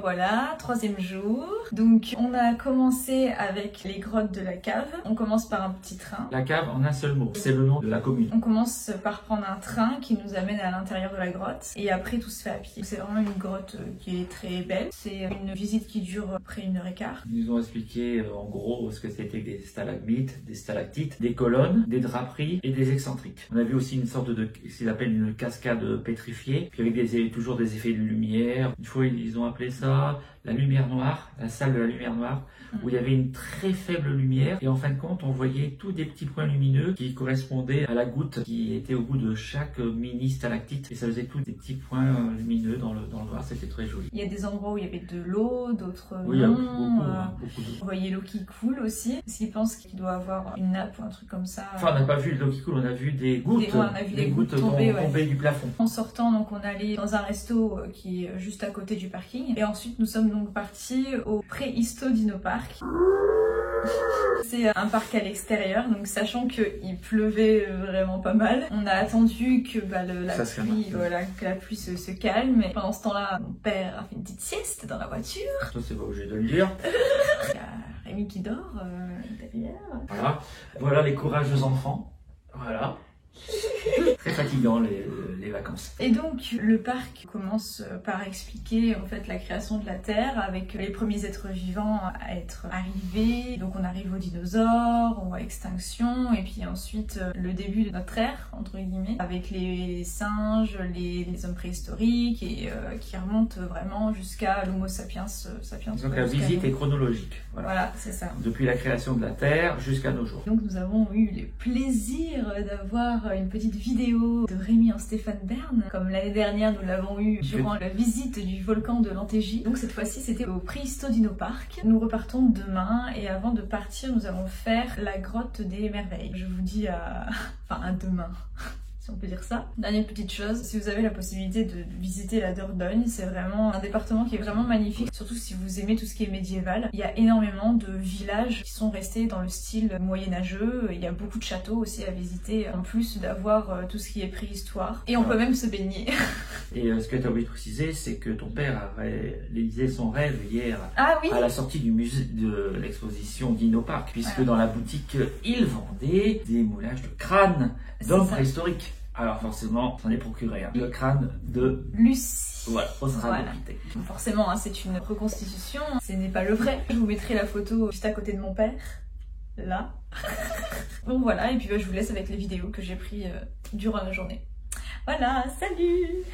Voilà, troisième jour. Donc on a commencé avec les grottes de la cave. On commence par un petit train. La cave en un seul mot, c'est le nom de la commune. On commence par prendre un train qui nous amène à l'intérieur de la grotte et après tout se fait à pied. C'est vraiment une grotte qui est très belle. C'est une visite qui dure près d'1h15. Ils nous ont expliqué en gros ce que c'était des stalagmites, des stalactites, des colonnes, des draperies et des excentriques. On a vu aussi une sorte de ce qu'ils appellent une cascade pétrifiée, puis avec toujours des effets de lumière. Une fois ils ont appelé ça la lumière noire, la salle de la lumière noire, où il y avait une très faible lumière et en fin de compte on voyait tous des petits points lumineux qui correspondaient à la goutte qui était au bout de chaque mini stalactite et ça faisait tous des petits points lumineux dans le noir, c'était très joli. Il y a des endroits où il y avait de l'eau, d'autres oui, non. Beaucoup d'eau. On voyait l'eau qui coule aussi. S'ils pensent qu'il doit avoir une nappe ou un truc comme ça. Enfin on n'a pas vu l'eau qui coule, on a vu des gouttes, des gouttes tomber du plafond. En sortant donc on allait dans un resto qui est juste à côté du parking et ensuite nous sommes donc partis au Préhisto Dino Park. C'est un parc à l'extérieur, donc sachant qu'il pleuvait vraiment pas mal, on a attendu que la pluie se calme. Et pendant ce temps-là, mon père a fait une petite sieste dans la voiture. Ça c'est pas obligé de le dire. Il y a Rémi qui dort derrière. Voilà les courageux enfants. Voilà. Très fatigant les vacances. Et donc le parc commence par expliquer en fait la création de la Terre avec les premiers êtres vivants à être arrivés. Donc on arrive aux dinosaures, on voit extinction et puis ensuite le début de notre ère entre guillemets avec les singes, les hommes préhistoriques et qui remonte vraiment jusqu'à l'Homo sapiens. Donc la visite est chronologique. Voilà, c'est ça. Depuis la création de la Terre jusqu'à nos jours. Donc nous avons eu le plaisir d'avoir une petite vidéo de Rémi en Stéphane Bern, comme l'année dernière nous l'avons eu durant la visite du volcan de l'Antégie. Donc cette fois-ci c'était au Préhisto Dino Park. Nous repartons demain et avant de partir nous allons faire la grotte des merveilles. Je vous dis à demain. Si on peut dire ça. Dernière petite chose, si vous avez la possibilité de visiter la Dordogne, c'est vraiment un département qui est vraiment magnifique, surtout si vous aimez tout ce qui est médiéval. Il y a énormément de villages qui sont restés dans le style moyenâgeux, il y a beaucoup de châteaux aussi à visiter, en plus d'avoir tout ce qui est préhistoire. Et on peut même se baigner. Et ce que tu as oublié de préciser, c'est que ton père a réalisé son rêve hier à la sortie du musée de l'exposition Dino Park, puisque dans la boutique, il vendait des moulages de crânes d'hommes préhistoriques. Alors forcément, j'en ai procuré le crâne de Lucie. Voilà, Australopithèque. Forcément, hein, c'est une reconstitution, ce n'est pas le vrai. Je vous mettrai la photo juste à côté de mon père, là. Bon voilà, et puis je vous laisse avec les vidéos que j'ai prises durant la journée. Voilà, salut!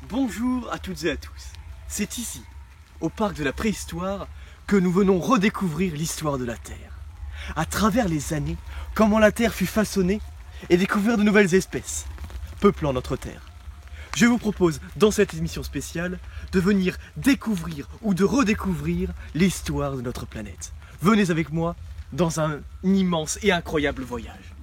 Bonjour à toutes et à tous. C'est ici, au parc de la préhistoire, que nous venons redécouvrir l'histoire de la Terre. À travers les années, comment la Terre fut façonnée et découvrir de nouvelles espèces, peuplant notre Terre. Je vous propose, dans cette émission spéciale, de venir découvrir ou de redécouvrir l'histoire de notre planète. Venez avec moi dans un immense et incroyable voyage.